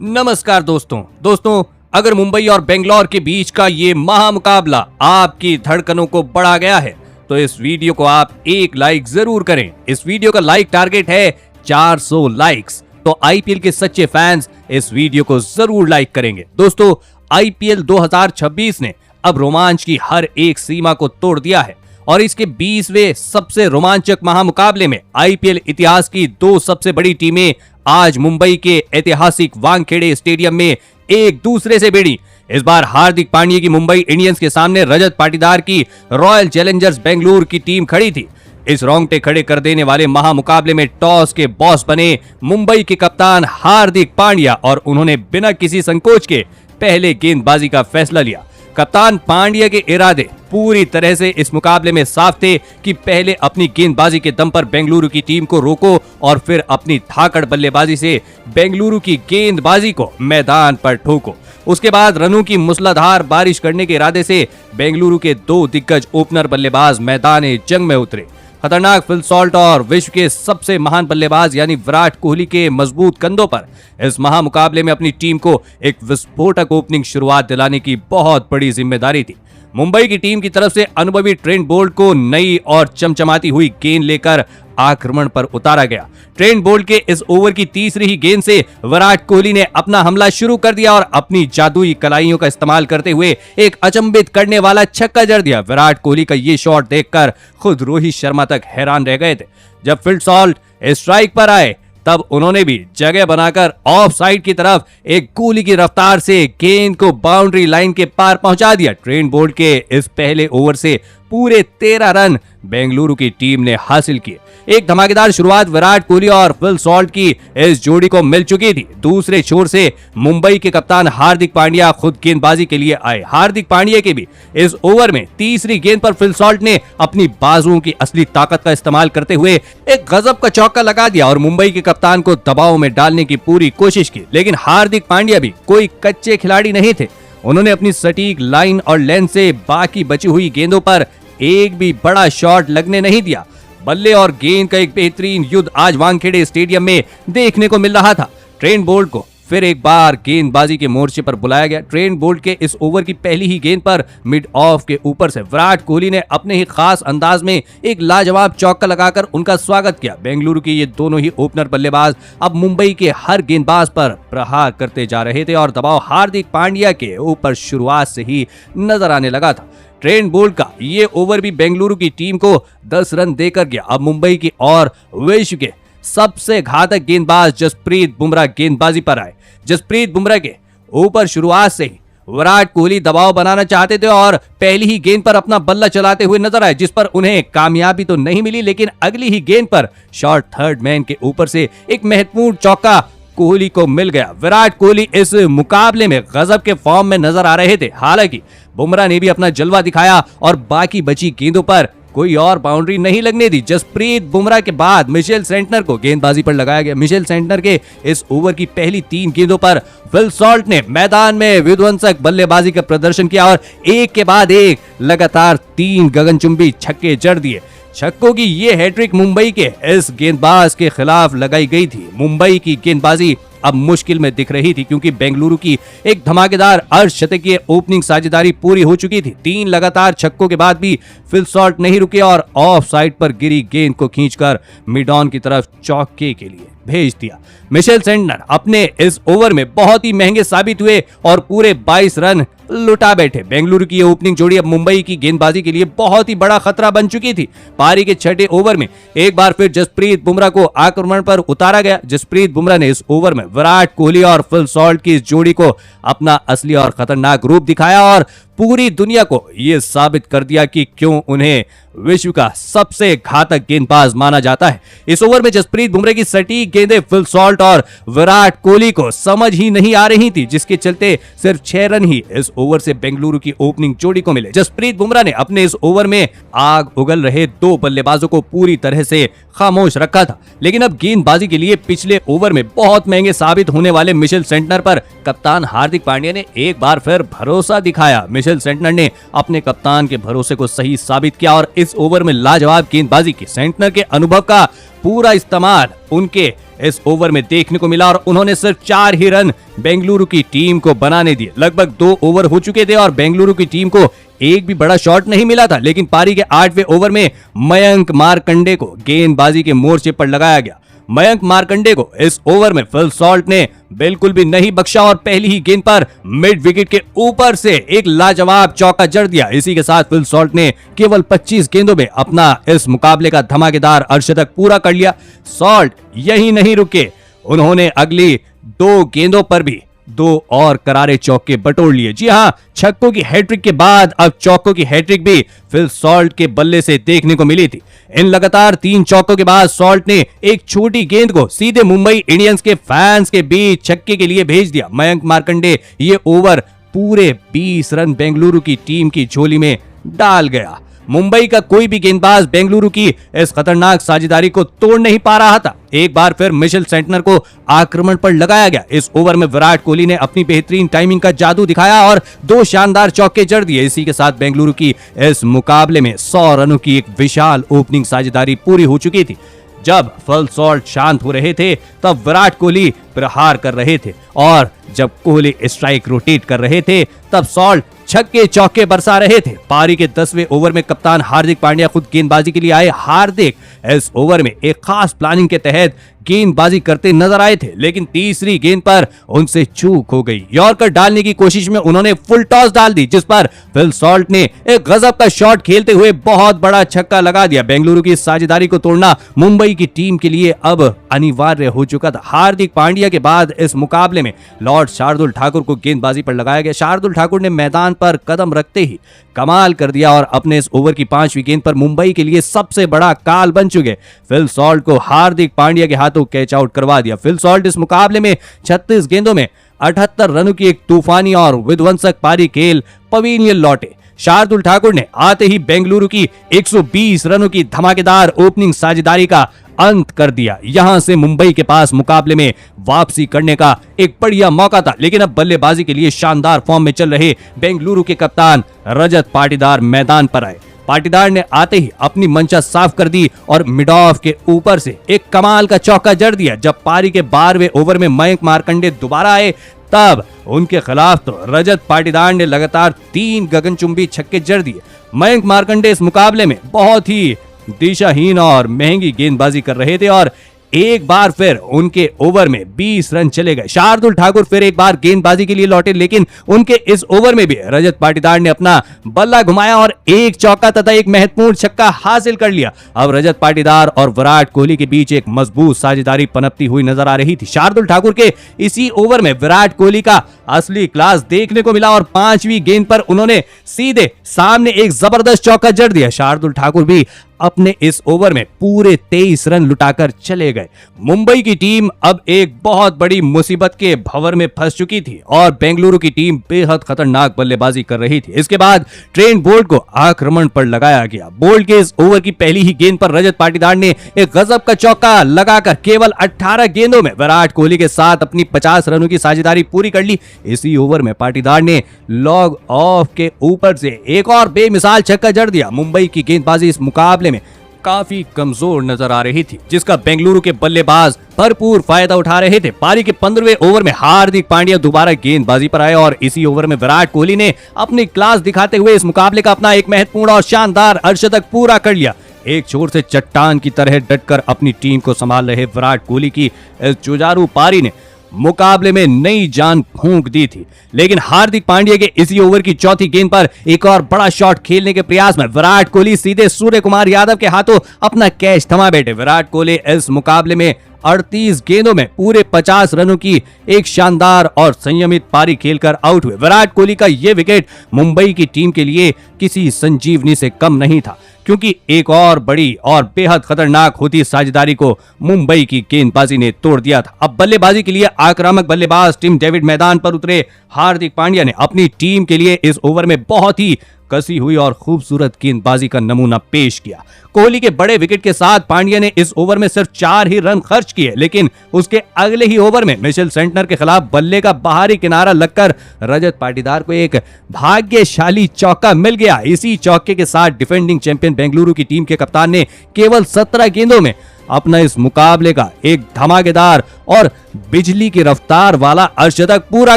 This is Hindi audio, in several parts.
नमस्कार दोस्तों, अगर मुंबई और बेंगलोर के बीच का ये महामुकाबला आपकी धड़कनों को बढ़ा गया है तो इस वीडियो को आप एक लाइक जरूर करें। इस वीडियो का लाइक टारगेट है 400 लाइक्स, तो आईपीएल के सच्चे फैंस इस वीडियो को जरूर लाइक करेंगे। दोस्तों, आईपीएल 2026 ने अब रोमांच की हर एक सीमा को तोड़ दिया है और इसके 20वें सबसे रोमांचक महामुकाबले में आईपीएल इतिहास की दो सबसे बड़ी टीमें आज मुंबई के ऐतिहासिक वानखेड़े स्टेडियम में एक दूसरे से भिड़ी। इस बार हार्दिक पांड्या की मुंबई इंडियंस के सामने रजत पाटीदार की रॉयल चैलेंजर्स बेंगलुरु की टीम खड़ी थी। इस रोंगटे खड़े कर देने वाले महामुकाबले में टॉस के बॉस बने मुंबई के कप्तान हार्दिक पांड्या और उन्होंने बिना किसी संकोच के पहले गेंदबाजी का फैसला लिया। कप्तान पांड्या के इरादे पूरी तरह से इस मुकाबले में साफ थे कि पहले अपनी गेंदबाजी के दम पर बेंगलुरु की टीम को रोको और फिर अपनी धाकड़ बल्लेबाजी से बेंगलुरु की गेंदबाजी को मैदान पर ठोको। उसके बाद रनों की मूसलाधार बारिश करने के इरादे से बेंगलुरु के दो दिग्गज ओपनर बल्लेबाज मैदान जंग में उतरे। खतरनाक फिल सॉल्ट और विश्व के सबसे महान बल्लेबाज यानी विराट कोहली के मजबूत कंधों पर इस महामुकाबले में अपनी टीम को एक विस्फोटक ओपनिंग शुरुआत दिलाने की बहुत बड़ी जिम्मेदारी थी। मुंबई की टीम की तरफ से अनुभवी ट्रेंट बोल्ट को नई और चमचमाती हुई गेंद लेकर आक्रमण पर उतारा गया। ट्रेंट बोल्ट के इस ओवर की तीसरी ही गेंद से विराट कोहली ने अपना हमला शुरू कर दिया और अपनी जादुई कलाइयों का इस्तेमाल करते हुए एक अचंभित करने वाला छक्का जड़ दिया। विराट कोहली का ये शॉट देखकर खुद रोहित शर्मा तक हैरान रह गए थे। जब फिल सॉल्ट स्ट्राइक पर आए तब उन्होंने भी जगह बनाकर ऑफ साइड की तरफ एक गोली की रफ्तार से गेंद को बाउंड्री लाइन के पार पहुंचा दिया। ट्रेंट बोल्ट के इस पहले ओवर से पूरे 13 रन बेंगलुरु की टीम ने हासिल किए। एक धमाकेदार शुरुआत विराट कोहली और फिल सॉल्ट की इस जोड़ी को मिल चुकी थी। दूसरे छोर से मुंबई के कप्तान हार्दिक पांड्या खुद गेंदबाजी के लिए आए। हार्दिक पांड्या के भी इस ओवर में तीसरी गेंद पर फिल सॉल्ट ने अपनी बाजुओं की असली ताकत का इस्तेमाल करते हुए एक गजब का चौका लगा दिया और मुंबई के कप्तान को दबाव में डालने की पूरी कोशिश की। लेकिन हार्दिक पांड्या भी कोई कच्चे खिलाड़ी नहीं थे। उन्होंने अपनी सटीक लाइन और लेंथ से बाकी बची हुई गेंदों पर एक भी बड़ा शॉट लगने नहीं दिया। बल्ले और गेंद का एक बेहतरीन युद्ध आज वानखेड़े स्टेडियम में देखने को मिल रहा था। ट्रेंट बोल्ट को फिर एक बार गेंदबाजी के मोर्चे पर बुलाया गया। ट्रेंट बोल्ट के इस ओवर की पहली ही गेंद पर मिड ऑफ के ऊपर से विराट कोहली ने अपने ही खास अंदाज में एक लाजवाब चौका लगाकर उनका स्वागत किया। बेंगलुरु के ये दोनों ही ओपनर बल्लेबाज अब मुंबई के हर गेंदबाज पर प्रहार करते जा रहे थे और दबाव हार्दिक पांड्या के ऊपर शुरुआत से ही नजर आने लगा था। ट्रेंट बोल्ट का ये ओवर भी बेंगलुरु की टीम को 10 रन देकर गया। अब मुंबई की और विश्व के सबसे घातक गेंदबाज जसप्रीत बुमराह गेंदबाजी पर आए। जसप्रीत बुमराह के ऊपर शुरुआत से ही विराट कोहली दबाव बनाना चाहते थे और पहली ही गेंद पर अपना बल्ला चलाते हुए नजर आए, जिस पर उन्हें कामयाबी तो नहीं मिली, लेकिन अगली ही गेंद पर शॉर्ट थर्ड मैन के ऊपर से एक महत्वपूर्ण चौका कोहली को मिल गया। विराट कोहली इस मुकाबले में गजब के फॉर्म में नजर आ रहे थे। हालांकि बुमराह ने भी अपना जलवा दिखाया और बाकी बची गेंदों पर कोई और बाउंड्री नहीं लगने दी। जसप्रीत बुमराह के बाद मिशेल सेंटनर को गेंदबाजी पर लगाया गया। मिशेल सेंटनर के इस ओवर की पहली 3 गेंदों पर फिल सॉल्ट ने मैदान में विध्वंसक बल्लेबाजी का प्रदर्शन किया और एक के बाद एक लगातार 3 गगनचुंबी छक्के जड़ दिए। छक्कों की ये हैट्रिक मुंबई के इस गेंदबाज के खिलाफ लगाई गई थी। मुंबई की गेंदबाजी अब मुश्किल में दिख रही थी क्योंकि बेंगलुरु की एक धमाकेदार अर्धशतकीय ओपनिंग साझेदारी पूरी हो चुकी थी। 3 लगातार छक्कों के बाद भी फिल सॉल्ट नहीं रुके और ऑफ साइड पर गिरी गेंद को खींचकर मिड ऑन की तरफ चौके के लिए भेज दिया। मिशेल सेंटनर अपने इस ओवर में बहुत ही महंगे साबित हुए और पूरे 22 रन लुटा बैठे। बेंगलुरु की ओपनिंग जोड़ी अब मुंबई की गेंदबाजी के लिए बहुत ही बड़ा खतरा बन चुकी थी। पारी के 6ठे ओवर में एक बार फिर जसप्रीत बुमराह को आक्रमण पर उतारा गया। जसप्रीत बुमराह ने इस ओवर में विराट कोहली और फिल सॉल्ट की इस जोड़ी को अपना असली और खतरनाक रूप दिखाया और पूरी दुनिया को यह साबित कर दिया कि क्यों उन्हें विश्व का सबसे घातक गेंदबाज माना जाता है। इस ओवर में जसप्रीत बुमराह की सटीक गेंदें फिल सॉल्ट और विराट कोहली को समझ ही नहीं आ रही थी, जिसके चलते सिर्फ 6 रन ही इस ओवर से बेंगलुरु की ओपनिंग जोड़ी को मिले। जसप्रीत बुमराह ने अपने इस ओवर में आग उगल रहे 2 बल्लेबाजों को पूरी तरह से खामोश रखा था। लेकिन अब गेंदबाजी के लिए पिछले ओवर में बहुत महंगे साबित होने वाले मिशेल सेंटनर पर कप्तान हार्दिक पांड्या ने एक बार फिर भरोसा दिखाया। मिशेल सेंटनर ने अपने कप्तान के भरोसे को सही साबित किया और इस ओवर में लाजवाब गेंदबाजी की। सेंटनर के अनुभव का पूरा इस्तेमाल उनके इस ओवर में देखने को मिला और उन्होंने सिर्फ 4 ही रन बेंगलुरु की टीम को बनाने दिए। लगभग 2 ओवर हो चुके थे और बेंगलुरु की टीम को एक भी बड़ा शॉट नहीं मिला था, लेकिन पारी के 8वें ओवर में मयंक मार्कंडे को गेंदबाजी के मोर्चे पर लगाया गया। मयंक मार्कंडे को इस ओवर में फिल सॉल्ट ने बिल्कुल भी नहीं बख्शा और पहली ही गेंद पर मिड विकेट के ऊपर से एक लाजवाब चौका जड़ दिया। इसी के साथ फिल सॉल्ट ने केवल 25 गेंदों में अपना इस मुकाबले का धमाकेदार अर्धशतक पूरा कर लिया। सॉल्ट यही नहीं रुके, उन्होंने अगली 2 गेंदों पर भी 2 और करारे चौके बटोर लिए। जी हां, छक्कों की हैट्रिक के बाद अब चौकों की हैट्रिक भी फिल सॉल्ट के बल्ले से देखने को मिली थी। इन लगातार 3 चौकों के बाद सॉल्ट ने एक छोटी गेंद को सीधे मुंबई इंडियंस के फैंस के बीच छक्के के लिए भेज दिया। मयंक मार्कंडे ये ओवर पूरे 20 रन बेंगलुरु की टीम की झोली में डाल गया। मुंबई का कोई भी गेंदबाज बेंगलुरु की इस खतरनाक साझेदारी को तोड़ नहीं पा रहा था। एक बार फिर मिशेल सेंटनर को आक्रमण पर लगाया गया। इस ओवर में विराट कोहली ने अपनी बेहतरीन टाइमिंग का जादू दिखाया और 2 शानदार चौके जड़ दिए। इसी के साथ बेंगलुरु की इस मुकाबले में 100 रनों की एक विशाल ओपनिंग साझेदारी पूरी हो चुकी थी। जब फिल सॉल्ट शांत हो रहे थे तब विराट कोहली प्रहार कर रहे थे और जब कोहली स्ट्राइक रोटेट कर रहे थे तब सॉल्ट छक्के चौके बरसा रहे थे। पारी के 10वें ओवर में कप्तान हार्दिक पांड्या खुद गेंदबाजी के लिए आए। हार्दिक इस ओवर में एक खास प्लानिंग के तहत गेंदबाजी करते नजर आए थे, लेकिन तीसरी गेंद पर उनसे चूक हो गई। यॉर्कर डालने की कोशिश में उन्होंने फुल टॉस डाल दी, जिस पर फिल सॉल्ट ने एक गजब का शॉट खेलते हुए बहुत बड़ा छक्का लगा दिया। बेंगलुरु की साझेदारी को तोड़ना मुंबई की टीम के लिए अब अनिवार्य हो चुका था। हार्दिक पांड्या के बाद इस मुकाबले में लॉर्ड शार्दुल ठाकुर को गेंदबाजी पर लगाया गया। शार्दुल ठाकुर ने मैदान पर कदम रखते ही कमाल कर दिया और अपने इस ओवर की 5वीं गेंद पर मुंबई के लिए सबसे बड़ा काल बन चुके फिल सॉल्ट को हार्दिक पांड्या के हाथों कैच आउट करवा दिया। फिल सॉल्ट इस मुकाबले में 36 गेंदों में 78 रनों की एक तूफानी और विध्वंसक पारी खेल पवेलियन लौटे। शार्दुल ठाकुर ने आते ही बेंगलुरु की 120 रनों की धमाकेदार ओपनिंग साझेदारी का अंत कर दिया। यहां से मुंबई के पास मुकाबले में वापसी करने का एक बढ़िया मौका था, लेकिन अब बल्लेबाजी के लिए शानदार फॉर्म में चल रहे बेंगलुरु के कप्तान रजत पाटीदार मैदान पर आए। पाटीदार ने आते ही अपनी मंशा साफ कर दी और मिड ऑफ के ऊपर से एक कमाल का चौका जड़ दिया। जब पारी के 12वें ओवर में मयंक मार्कंडे दोबारा आए तब उनके खिलाफ तो रजत पाटीदार ने लगातार 3 गगनचुंबी छक्के जड़ दिए। मयंक मार्कंडे इस मुकाबले में बहुत ही दिशाहीन और महंगी गेंदबाजी कर रहे थे और एक बार फिर उनके ओवर में 20 रन चले गए। शार्दुल ठाकुर फिर एक बार गेंदबाजी के लिए लौटे, लेकिन उनके इस ओवर में भी रजत पाटीदार ने अपना बल्ला घुमाया और एक चौका तथा एक महत्वपूर्ण छक्का हासिल कर लिया। अब रजत पाटीदार और विराट कोहली के बीच एक मजबूत साझेदारी पनपती हुई नजर आ रही थी। शार्दुल ठाकुर के इसी ओवर में विराट कोहली का असली क्लास देखने को मिला और 5वीं गेंद पर उन्होंने सीधे सामने एक जबरदस्त चौका जड़ दिया। शार्दुल ठाकुर भी अपने इस ओवर में पूरे 23 रन लुटाकर चले गए। मुंबई की टीम अब एक बहुत बड़ी मुसीबत के भंवर में फंस चुकी थी और बेंगलुरु की टीम बेहद खतरनाक बल्लेबाजी कर रही थी। इसके बाद ट्रेंट बोल्ट को आक्रमण पर लगाया गया। बोल्ट के इस ओवर की पहली ही गेंद पर रजत पाटीदार ने एक गजब का चौका लगाकर केवल 18 गेंदों में विराट कोहली के साथ अपनी 50 रनों की साझेदारी पूरी कर ली। इसी ओवर में पाटीदार ने लॉग ऑफ के ऊपर से एक और बेमिसाल छक्का जड़ दिया। मुंबई की गेंदबाजी इस मुकाबले में काफी कमजोर नजर आ रही थी, जिसका बेंगलुरु के बल्लेबाज भरपूर फायदा उठा रहे थे। पारी के 15वें ओवर में हार्दिक पांड्या दोबारा गेंदबाजी पर आए और इसी ओवर में विराट कोहली ने अपनी क्लास दिखाते हुए इस मुकाबले का अपना एक महत्वपूर्ण और शानदार अर्धशतक पूरा कर लिया। एक छोर से चट्टान की तरह डटकर अपनी टीम को संभाल रहे विराट कोहली की इस जुझारू पारी ने मुकाबले में नई जान फूंक दी थी, लेकिन हार्दिक पांड्या के इसी ओवर की 4थी गेंद पर एक और बड़ा शॉट खेलने के प्रयास में विराट कोहली सीधे सूर्य कुमार यादव के हाथों अपना कैच थमा बैठे। विराट कोहली इस मुकाबले में 38 गेंदों में पूरे 50 रनों की एक शानदार और संयमित पारी खेलकर आउट हुए। विराट कोहली का यह विकेट मुंबई की टीम के लिए किसी संजीवनी से कम नहीं था, क्योंकि एक और बड़ी और बेहद खतरनाक होती साझेदारी को मुंबई की गेंदबाजी ने तोड़ दिया था। अब बल्लेबाजी के लिए आक्रामक बल्लेबाज टिम डेविड मैदान पर उतरे। हार्दिक पांड्या ने अपनी टीम के लिए इस ओवर में बहुत ही कसी हुई और खूबसूरत गेंदबाजी का नमूना पेश किया। कोहली के बड़े विकेट के साथ पांड्या ने इस ओवर में सिर्फ 4 ही रन खर्च किए, लेकिन उसके अगले ही ओवर में मिशेल सेंटनर के खिलाफ बल्ले का बाहरी किनारा लगकर रजत पाटीदार को एक भाग्यशाली चौका मिल गया। इसी चौके के साथ डिफेंडिंग चैंपियन बेंगलुरु की टीम के कप्तान ने केवल 17 गेंदों में अपना इस मुकाबले का एक धमाकेदार और बिजली की रफ्तार वाला अर्धशतक पूरा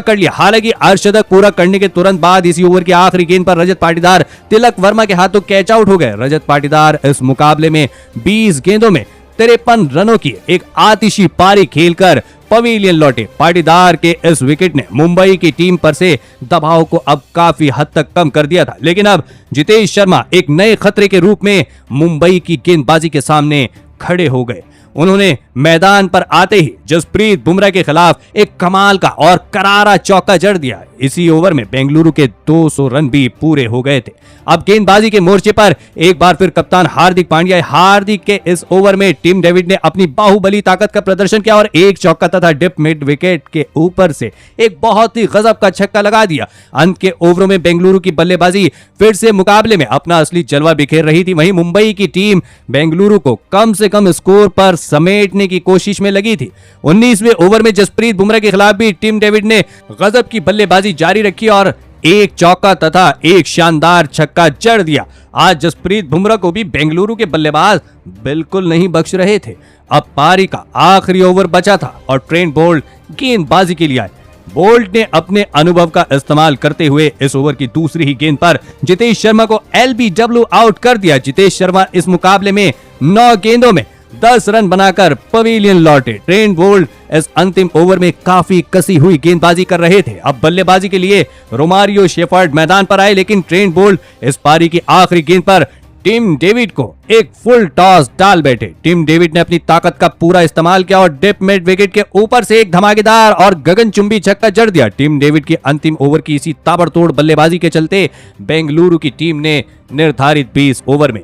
कर लिया। हालांकि अर्धशतक पूरा करने के तुरंत बाद इसी ओवर की आखिरी गेंद पर रजत पाटीदार तिलक वर्मा के हाथों कैच आउट हो गए। रजत पाटीदार इस मुकाबले में 20 गेंदों में 53 रनों की एक आतिशी पारी खेलकर पवेलियन लौटे। पाटीदार के इस विकेट ने मुंबई की टीम पर से दबाव को अब काफी हद तक कम कर दिया था, लेकिन अब जितेश शर्मा एक नए खतरे के रूप में मुंबई की गेंदबाजी के सामने खड़े हो गए। उन्होंने मैदान पर आते ही जसप्रीत बुमराह के खिलाफ एक कमाल का और करारा चौका जड़ दिया। इसी ओवर में बेंगलुरु के 200 रन भी पूरे हो गए थे। अब गेंदबाजी के मोर्चे पर एक बार फिर कप्तान हार्दिक पांड्या हार्दिक के इस ओवर में टिम डेविड ने अपनी बाहुबली ताकत का प्रदर्शन किया और एक चौका तथा डिप मिड विकेट के ऊपर से एक बहुत ही गजब का छक्का लगा दिया। अंत के ओवरों में बेंगलुरु की बल्लेबाजी फिर से मुकाबले में अपना असली जलवा बिखेर रही थी। वहीं मुंबई की टीम बेंगलुरु को कम से कम स्कोर पर समेटने की कोशिश में लगी थी। 19वें ओवर में जसप्रीत बुमराह के खिलाफ भी टिम डेविड ने गजब की बल्लेबाजी जारी रखी और एक चौका तथा एक शानदार छक्का जड़ दिया। आज जसप्रीत बुमराह को भी बेंगलुरु के बल्लेबाज बिल्कुल नहीं बख्श रहे थे। अब पारी का आखिरी ओवर बचा था और ट्रेंट बोल्ट गेंदबाजी के लिए आए। बोल्ट ने अपने अनुभव का इस्तेमाल करते हुए इस ओवर की दूसरी ही गेंद पर जितेश शर्मा को LBW आउट कर दिया। जितेश शर्मा इस मुकाबले में 9 गेंदों में 10 रन बनाकर पवेलियन लौटे। ट्रेंट बोल्ट इस अंतिम ओवर में काफी कसी हुई गेंदबाजी कर रहे थे। अब बल्लेबाजी के लिए रोमारियो शेफर्ड मैदान पर आए, लेकिन ट्रेंट बोल्ट इस पारी की आखिरी गेंद पर टिम डेविड को एक फुल टॉस डाल बैठे। टिम डेविड ने अपनी ताकत का पूरा इस्तेमाल किया और डिप मिड विकेट के ऊपर से एक धमाकेदार और गगनचुंबी छक्का जड़ दिया। टिम डेविड की अंतिम ओवर की इसी ताबड़तोड़ बल्लेबाजी के चलते बेंगलुरु की टीम ने निर्धारित 20 ओवर में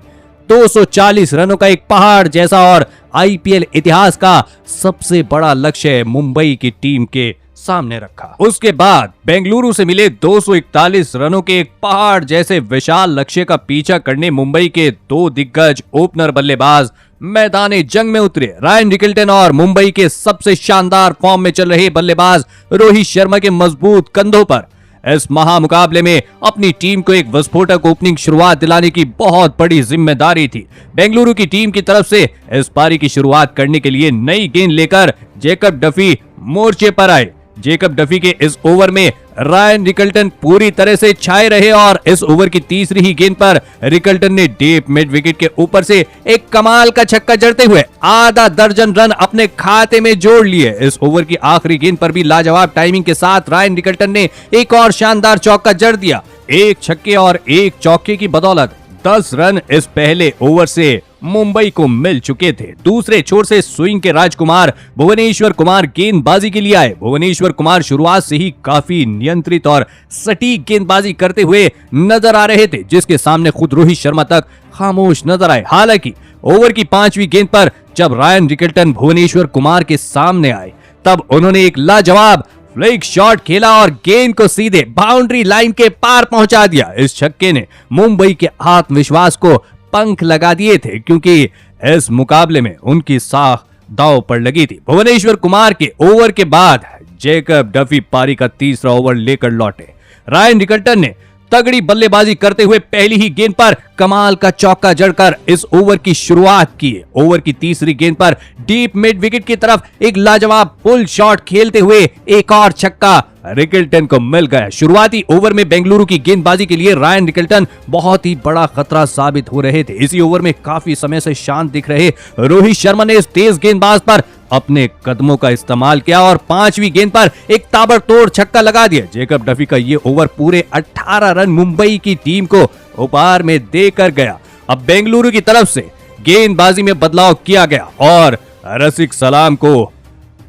240 रनों का एक पहाड़ जैसा और IPL इतिहास का सबसे बड़ा लक्ष्य मुंबई की टीम के सामने रखा। उसके बाद बेंगलुरु से मिले 241 रनों के एक पहाड़ जैसे विशाल लक्ष्य का पीछा करने मुंबई के 2 दिग्गज ओपनर बल्लेबाज मैदाने जंग में उतरे। रायन रिकल्टन और मुंबई के सबसे शानदार फॉर्म में चल रहे बल्लेबाज रोहित शर्मा के मजबूत कंधों पर इस महामुकाबले में अपनी टीम को एक विस्फोटक ओपनिंग शुरुआत दिलाने की बहुत बड़ी जिम्मेदारी थी। बेंगलुरु की टीम की तरफ से इस पारी की शुरुआत करने के लिए नई गेंद लेकर जेकब डफी मोर्चे पर आए। जेकब डफी के इस ओवर में रायन रिकल्टन पूरी तरह से छाए रहे और इस ओवर की तीसरी ही गेंद पर रिकल्टन ने डीप मिड विकेट के ऊपर से एक कमाल का छक्का जड़ते हुए आधा दर्जन रन अपने खाते में जोड़ लिए। इस ओवर की आखिरी गेंद पर भी लाजवाब टाइमिंग के साथ रायन रिकल्टन ने एक और शानदार चौका जड़ दिया। एक छक्के और एक चौके की बदौलत 10 रन इस पहले ओवर से मुंबई को मिल चुके थे। दूसरे छोर से स्विंग के राजकुमार भुवनेश्वर कुमार गेंदबाजी के लिए आए। भुवनेश्वर कुमार शुरुआत से ही काफी नियंत्रित और सटीक गेंदबाजी करते हुए नजर आ रहे थे, जिसके सामने खुद रोहित शर्मा तक खामोश नजर आए। हालांकि ओवर की 5वीं गेंद पर जब रायन रिकल्टन भुवनेश्वर कुमार के सामने आए तब उन्होंने एक लाजवाब फ्लिक शॉट खेला और गेंद को सीधे बाउंड्री लाइन के पार पहुंचा दिया। इस छक्के ने मुंबई के आत्मविश्वास को पंख लगा दिए थे, क्योंकि इस मुकाबले में उनकी साख दांव पर लगी थी। भुवनेश्वर कुमार के ओवर के बाद जेकब डफी पारी का तीसरा ओवर लेकर लौटे। रायन रिकल्टन ने तगड़ी बल्लेबाजी करते हुए पहली ही गेंद पर कमाल का चौका जड़कर इस ओवर की शुरुआत की। ओवर की तीसरी गेंद पर डीप मिड विकेट की तरफ एक लाजवाब पुल शॉट खेलते हुए एक और छक्का रिकल्टन को मिल गया। शुरुआती ओवर में बेंगलुरु की गेंदबाजी के लिए रायन रिकल्टन बहुत ही बड़ा खतरा साबित हो रहे थे। इसी ओवर में काफी समय से शांत दिख रहे रोहित शर्मा ने इस तेज गेंदबाज पर अपने कदमों का इस्तेमाल किया और 5वीं गेंद पर एक ताबड़तोड़ छक्का लगा दिया। जेकब डफी का ये ओवर पूरे 18 रन मुंबई की टीम को उपहार में देकर गया। अब बेंगलुरु की तरफ से गेंदबाजी में बदलाव किया गया और रसिक सलाम को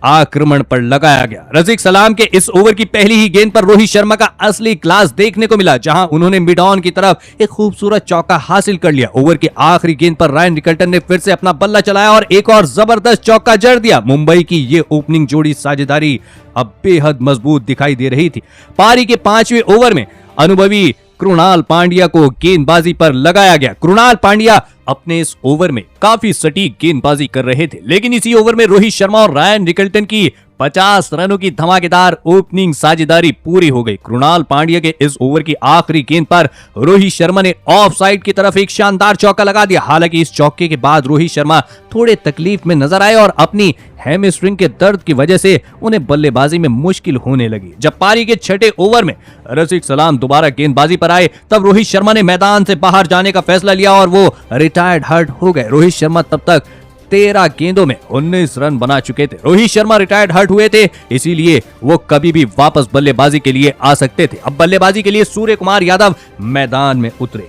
आक्रमण पर लगाया गया। रसिक सलाम के इस ओवर की पहली ही गेंद पर रोहित शर्मा का असली क्लास देखने को मिला, जहां उन्होंने मिड ऑन की तरफ एक खूबसूरत चौका हासिल कर लिया। ओवर की आखिरी गेंद पर रायन रिकल्टन ने फिर से अपना बल्ला चलाया और एक और जबरदस्त चौका जड़ दिया। मुंबई की ये ओपनिंग जोड़ी साझेदारी अब बेहद मजबूत दिखाई दे रही थी। पारी के 5वें ओवर में अनुभवी कृणाल पांड्या को गेंदबाजी पर लगाया गया। कृणाल पांड्या अपने इस ओवर में काफी सटीक गेंदबाजी कर रहे थे, लेकिन इसी ओवर में रोहित शर्मा और रायन रिकल्टन की 50 रनों की धमाकेदार ओपनिंग साझेदारी पूरी हो गई। कृणाल पांड्या के इस ओवर की आखिरी गेंद पर रोहित शर्मा ने ऑफ साइड की तरफ एक शानदार चौका लगा दिया। हालांकि इस चौके के बाद रोहित शर्मा थोड़े तकलीफ में नजर आए और अपनी हैमस्ट्रिंग के दर्द की वजह से उन्हें बल्लेबाजी में मुश्किल होने लगी। जब पारी के छठे ओवर में रसिक सलाम दोबारा गेंदबाजी पर आए तब रोहित शर्मा ने मैदान से बाहर जाने का फैसला लिया और वो रिटायर्ड हर्ट हो गए। रोहित शर्मा तब तक 13 गेंदों में 19 रन बना चुके थे। रोहित शर्मा रिटायर्ड हर्ट हुए थे, इसीलिए वो कभी भी वापस बल्लेबाजी के लिए आ सकते थे। अब बल्लेबाजी के लिए सूर्य कुमार यादव मैदान में उतरे,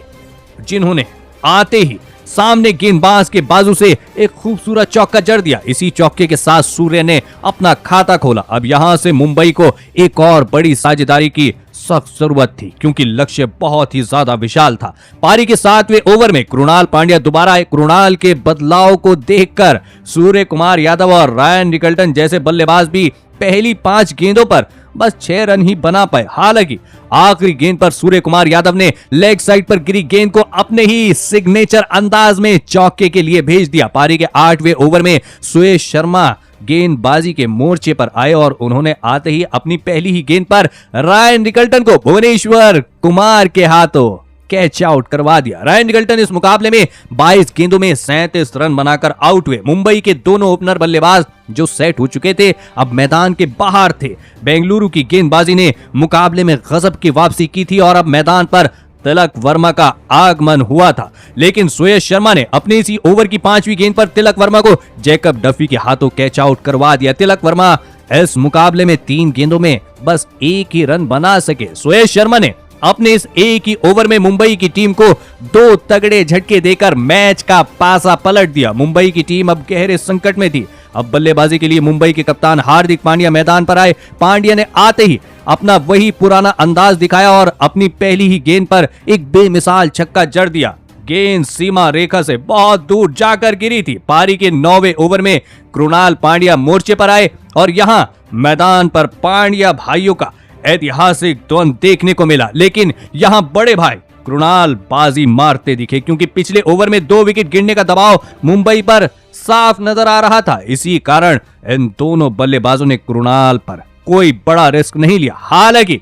जिन्होंने आते ही सामने गेंदबाज के बाजू से एक खूबसूरत चौका जड़ दिया। इसी चौके के साथ सूर्य ने अपना खाता खोला। अब यहां से मुंबई को एक और बड़ी साझेदारी की सख्त जरूरत थी, क्योंकि लक्ष्य बहुत ही ज्यादा विशाल था। पारी के 7वें ओवर में कृणाल पांड्या दोबारा आए। कृणाल के बदलाव को देखकर सूर्य कुमार यादव और रायन निकल्टन जैसे बल्लेबाज भी पहली 5 गेंदों पर बस 6 रन ही बना पाए। हालांकि आखिरी गेंद पर सूर्य कुमार यादव ने लेग साइड पर गिरी गेंद को अपने ही सिग्नेचर अंदाज में चौके के लिए भेज दिया। पारी के 8वें ओवर में सुयश शर्मा गेंदबाजी के मोर्चे पर आए और उन्होंने आते ही अपनी पहली ही गेंद पर रायन निकल्टन को भुवनेश्वर कुमार के हाथों कैच आउट करवा दिया। रायन निकल्टन इस मुकाबले में 22 गेंदों में 37 रन बनाकर आउट हुए। मुंबई के दोनों ओपनर बल्लेबाज जो सेट हो चुके थे अब मैदान के बाहर थे। बेंगलुरु की गेंदबाजी ने मुकाबले में गजब की वापसी की थी और अब मैदान पर तिलक वर्मा का आगमन हुआ था। लेकिन सुयश शर्मा ने अपने इसी ओवर की 5वीं गेंद पर तिलक वर्मा को जैकब डफी के हाथों कैच आउट करवा दिया। तिलक वर्मा इस मुकाबले में 3 गेंदों में बस 1 ही रन बना सके। सुयश शर्मा ने अपने इस एक ही ओवर में मुंबई की टीम को 2 तगड़े झटके देकर मैच का पासा पलट दिया। मुंबई की टीम अब गहरे संकट में थी। अब बल्लेबाजी के लिए मुंबई के कप्तान हार्दिक पांड्या मैदान पर आए। पांड्या ने आते ही अपना वही पुराना अंदाज दिखाया और अपनी पहली ही गेंद पर एक बेमिसाल छक्का जड़ दिया। गेंद सीमा रेखा से बहुत दूर जाकर गिरी थी। पारी के 9वें ओवर में कृणाल पांड्या मोर्चे पर आए और यहां मैदान पर पांड्या भाइयों का ऐतिहासिक द्वंद्व देखने को मिला। लेकिन यहां बड़े भाई कृणाल बाजी मारते दिखे, क्योंकि पिछले ओवर में 2 विकेट गिरने का दबाव मुंबई पर साफ नजर आ रहा था। इसी कारण इन दोनों बल्लेबाजों ने कृणाल पर कोई बड़ा रिस्क नहीं लिया। हालांकि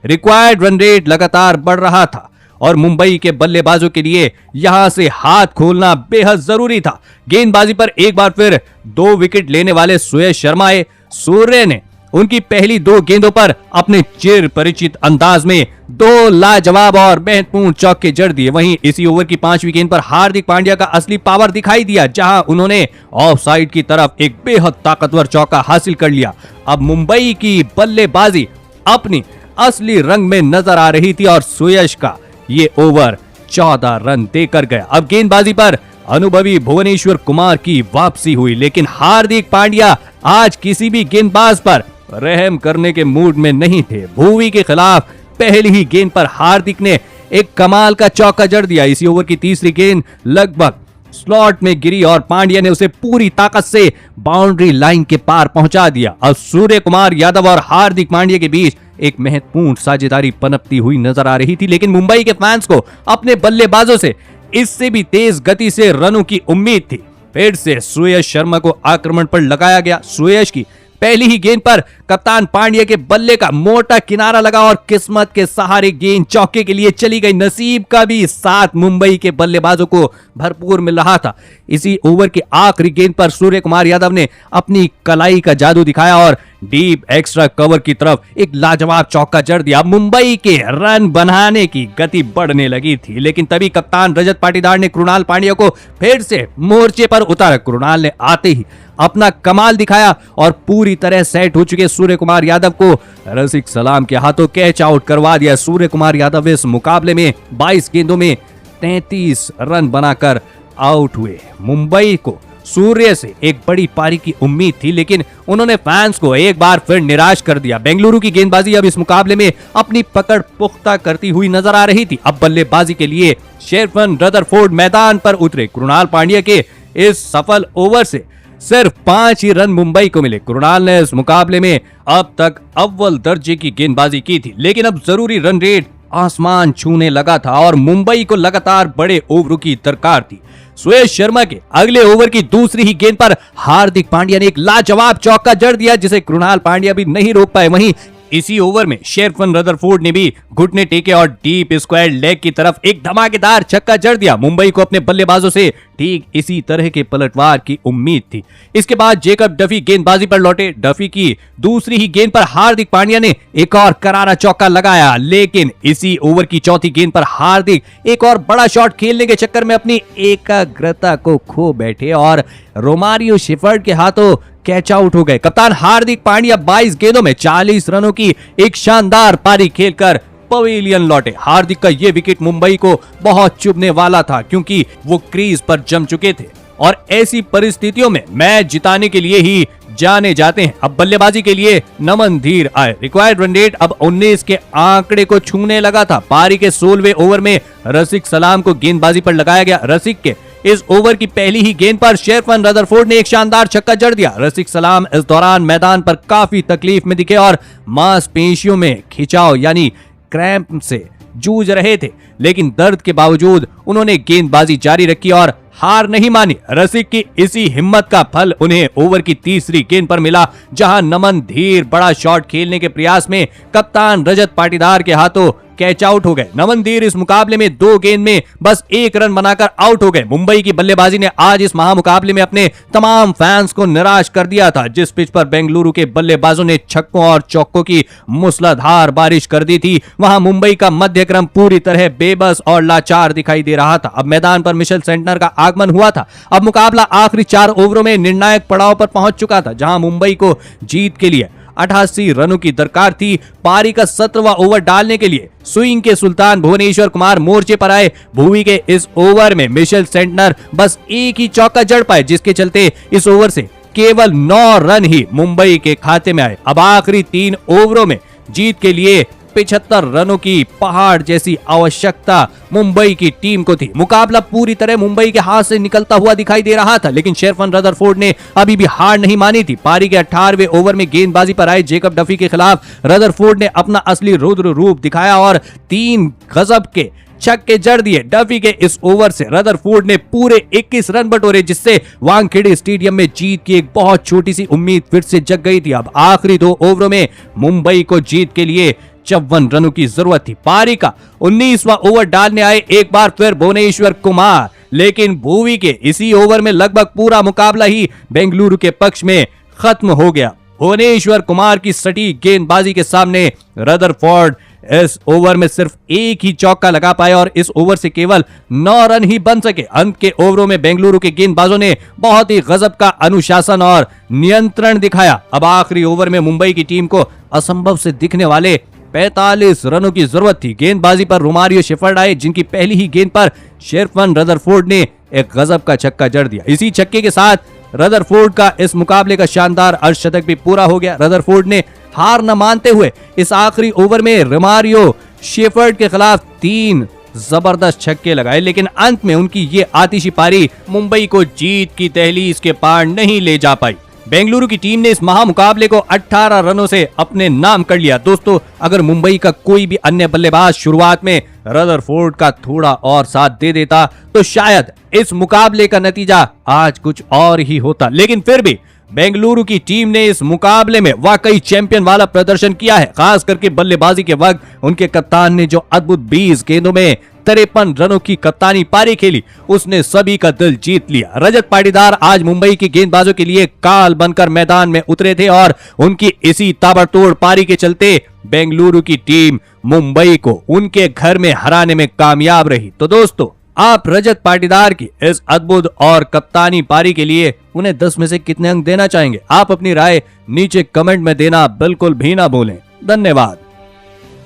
रिक्वायर्ड रन रेट लगातार बढ़ रहा था और मुंबई के बल्लेबाजों के लिए यहां से हाथ खोलना बेहद जरूरी था। गेंदबाजी पर एक बार फिर 2 विकेट लेने वाले सुयश शर्मा आए। सूर्य ने उनकी पहली 2 गेंदों पर अपने चिर परिचित अंदाज में 2 लाजवाब और महत्वपूर्ण चौके जड़ दिए। वहीं इसी ओवर की 5वीं गेंद पर हार्दिक पांड्या का असली पावर दिखाई दिया, जहां उन्होंने ऑफ साइड की तरफ एक बेहद ताकतवर चौका हासिल कर लिया। अब मुंबई की बल्लेबाजी अपनी असली रंग में नजर आ रही थी और सुयश का ये ओवर 14 रन देकर गया। अब गेंदबाजी पर अनुभवी भुवनेश्वर कुमार की वापसी हुई, लेकिन हार्दिक पांड्या आज किसी भी गेंदबाज पर रहम करने के मूड में नहीं थे। भुवी के खिलाफ पहली ही गेंद पर हार्दिक ने एक कमाल का चौका जड़ दिया। इसी ओवर की 3री गेंद लगभग स्लॉट में गिरी और पांड्या ने उसे पूरी ताकत से बाउंड्री लाइन के पार पहुंचा दिया। अब सूर्य कुमार यादव और हार्दिक पांड्या के बीच एक महत्वपूर्ण साझेदारी पनपती हुई नजर आ रही थी, लेकिन मुंबई के फैंस को अपने बल्लेबाजों से इससे भी तेज गति से रनों की उम्मीद थी। फिर से सुयश शर्मा को आक्रमण पर लगाया गया। सुयश की पहली ही गेंद पर कप्तान पांड्या के बल्ले का मोटा किनारा लगा और किस्मत के सहारे गेंद चौके के लिए चली गई। नसीब का भी साथ मुंबई के बल्लेबाजों को भरपूर मिल रहा था। इसी ओवर की आखिरी गेंद पर सूर्य कुमार यादव ने अपनी कलाई का जादू दिखाया और डीप एक्स्ट्रा कवर की तरफ एक लाजवाब चौका जड़ दिया। मुंबई के रन बनाने की गति बढ़ने लगी थी, लेकिन तभी कप्तान रजत पाटीदार ने कृणाल पांड्या को फिर से मोर्चे पर उतारा। कृणाल ने आते ही अपना कमाल दिखाया और पूरी तरह सेट हो चुके सूर्य कुमार यादव को रसिक सलाम के हाथों कैच आउट करवा दिया। सूर्य कुमार यादव इस मुकाबले में 22 गेंदों में 33 रन बनाकर आउट हुए। मुंबई को सूर्य से एक बड़ी पारी की उम्मीद थी, लेकिन उन्होंने फैंस को एक बार फिर निराश कर दिया। बेंगलुरु की गेंदबाजी अब इस मुकाबले में अपनी पकड़ पुख्ता करती हुई नजर आ रही थी। अब बल्लेबाजी के लिए शेरफन रदरफोर्ड मैदान पर उतरे। कृणाल पांड्या के इस सफल ओवर से सिर्फ 5 ही रन मुंबई को मिले। कृणाल ने इस मुकाबले में अब तक अव्वल दर्जे की गेंदबाजी की थी, लेकिन अब जरूरी रन रेट आसमान छूने लगा था और मुंबई को लगातार बड़े ओवरों की दरकार थी। सुयश शर्मा के अगले ओवर की दूसरी ही गेंद पर हार्दिक पांड्या ने एक लाजवाब चौका जड़ दिया जिसे कृणाल पांड्या भी नहीं रोक पाए। वहीं इसी ओवर में शेरफन रदरफोर्ड ने भी घुटने टेके और डीप स्क्वायर लेग की तरफ एक धमाकेदार छक्का जड़ दिया। मुंबई को अपने बल्लेबाजों से ठीक इसी तरह के पलटवार की उम्मीद थी। इसके बाद जेकब डफी गेंदबाजी पर लौटे। डफी की दूसरी ही गेंद पर हार्दिक पांड्या ने एक और करारा चौका लगाया, लेकिन इसी ओवर की चौथी गेंद पर हार्दिक एक और बड़ा शॉट खेलने के चक्कर में अपनी एकाग्रता को खो बैठे और रोमारियो शेफर्ड के हाथों कैच आउट हो गए। कप्तान हार्दिक पांड्या 22 गेंदों में 40 रनों की एक शानदार पारी खेलकर पवेलियन लौटे। हार्दिक का ये विकेट मुंबई को बहुत चुभने वाला था क्योंकि वो क्रीज पर जम चुके थे और ऐसी परिस्थितियों में मैच जिताने के लिए ही जाने जाते हैं। अब बल्लेबाजी के लिए नमन धीर आए। रिक्वायर्ड रन रेट अब 19 के आंकड़े को छूने लगा था। पारी के 16वें ओवर में रसिक सलाम को गेंदबाजी पर लगाया गया। रसिक के इस ओवर की पहली ही गेंद पर शेरफन रदरफोर्ड ने एक शानदार छक्का जड़ दिया। रसिक सलाम इस दौरान मैदान पर काफी तकलीफ में दिखे और मांसपेशियों में खिंचाव यानी क्रैम्प से जूझ रहे थे, लेकिन दर्द के बावजूद उन्होंने गेंदबाजी जारी रखी और हार नहीं मानी। रसिक की इसी हिम्मत का फल उन्हें ओवर की तीसरी गेंद पर मिला, जहां नमन धीर बड़ा शॉट खेलने के प्रयास में कप्तान रजत पाटीदार के हाथों कैच आउट हो गए। नमन धीर इस मुकाबले में 2 गेंद में बस 1 रन बनाकर आउट हो गए। मुंबई की बल्लेबाजी ने आज इस महामुकाबले में अपने तमाम फैंस को निराश कर दिया था। जिस पिच पर बेंगलुरु के बल्लेबाजों ने छक्कों और चौकों की मूसलाधार बारिश कर दी थी, वहां मुंबई का मध्यक्रम पूरी तरह बेबस और लाचार दिखाई दे रहा था। अब मैदान पर मिशेल सेंटनर का आगमन हुआ था। अब मुकाबला आखिरी 4 ओवरों में निर्णायक पड़ाव पर पहुंच चुका था, जहां मुंबई को जीत के लिए 88 रनों की दरकार थी। पारी का 17वां ओवर डालने के लिए स्विंग के सुल्तान भुवनेश्वर कुमार मोर्चे पर आए। भुवी के इस ओवर में मिशेल सेंटनर बस एक ही चौका जड़ पाए, जिसके चलते इस ओवर से केवल 9 रन ही मुंबई के खाते में आए। अब आखिरी 3 ओवरों में जीत के लिए 75 रनों की पहाड़ जैसी आवश्यकता मुंबई की टीम को थी। मुकाबला पूरी तरह मुंबई के हाथ से निकलता हुआ दिखाई दे रहा था, लेकिन शेरफन रदरफोर्ड ने अभी भी हार नहीं मानी थी। पारी के 18वें ओवर में गेंदबाजी पर आए जेकब डफी के खिलाफ रदरफोर्ड ने अपना असली रुद्र रूप दिखाया और 3 गजब के छक्के जड़ दिए। डफी के इस ओवर से रदरफोर्ड ने पूरे 21 रन बटोरे, जिससे वानखेड़े स्टेडियम में जीत की एक बहुत छोटी सी उम्मीद फिर से जग गई थी। अब आखिरी 2 ओवरों में मुंबई को जीत के लिए 54 रनों की जरूरत थी। पारी का 19वां ओवर डालने आए एक बार फिर भुवनेश्वर कुमार, लेकिन भुवी के इसी ओवर में लगभग पूरा मुकाबला ही बेंगलुरु के पक्ष में खत्म हो गया। भुवनेश्वर कुमार की सटीक गेंदबाजी के सामने रदरफोर्ड इस ओवर में सिर्फ एक ही चौका लगा पाए और इस ओवर से केवल 9 रन ही बन सके। अंत के ओवरों में बेंगलुरु के गेंदबाजों ने बहुत ही गजब का अनुशासन और नियंत्रण दिखाया। अब आखिरी ओवर में मुंबई की टीम को असंभव से दिखने वाले 45 रनों की जरूरत थी। गेंदबाजी पर रोमारियो शेफर्ड आए, जिनकी पहली ही गेंद पर शेरफन रदरफोर्ड ने एक गजब का छक्का जड़ दिया। इसी छक्के के साथ रदरफोर्ड का इस मुकाबले का शानदार अर्धशतक भी पूरा हो गया। रदरफोर्ड ने हार न मानते हुए इस आखिरी ओवर में रोमारियो शेफर्ड के खिलाफ 3 जबरदस्त छक्के लगाए, लेकिन अंत में उनकी ये आतिशी पारी मुंबई को जीत की दहलीज के पार नहीं ले जा पाई। बेंगलुरु की टीम ने इस महामुकाबले को 18 रनों से अपने नाम कर लिया। दोस्तों, अगर मुंबई का कोई भी अन्य बल्लेबाज शुरुआत में रदरफोर्ड का थोड़ा और साथ दे देता तो शायद इस मुकाबले का नतीजा आज कुछ और ही होता, लेकिन फिर भी बेंगलुरु की टीम ने इस मुकाबले में वाकई चैंपियन वाला प्रदर्शन किया है। खास करके बल्लेबाजी के वक्त उनके कप्तान ने जो अद्भुत 20 गेंदों में 53 रनों की कप्तानी पारी खेली, उसने सभी का दिल जीत लिया। रजत पाटीदार आज मुंबई के गेंदबाजों के लिए काल बनकर मैदान में उतरे थे और उनकी इसी ताबड़तोड़ पारी के चलते बेंगलुरु की टीम मुंबई को उनके घर में हराने में कामयाब रही। तो दोस्तों, आप रजत पाटीदार की इस अद्भुत और कप्तानी पारी के लिए उन्हें 10 में से कितने अंक देना चाहेंगे? आप अपनी राय नीचे कमेंट में देना बिल्कुल भी ना भूलें। धन्यवाद।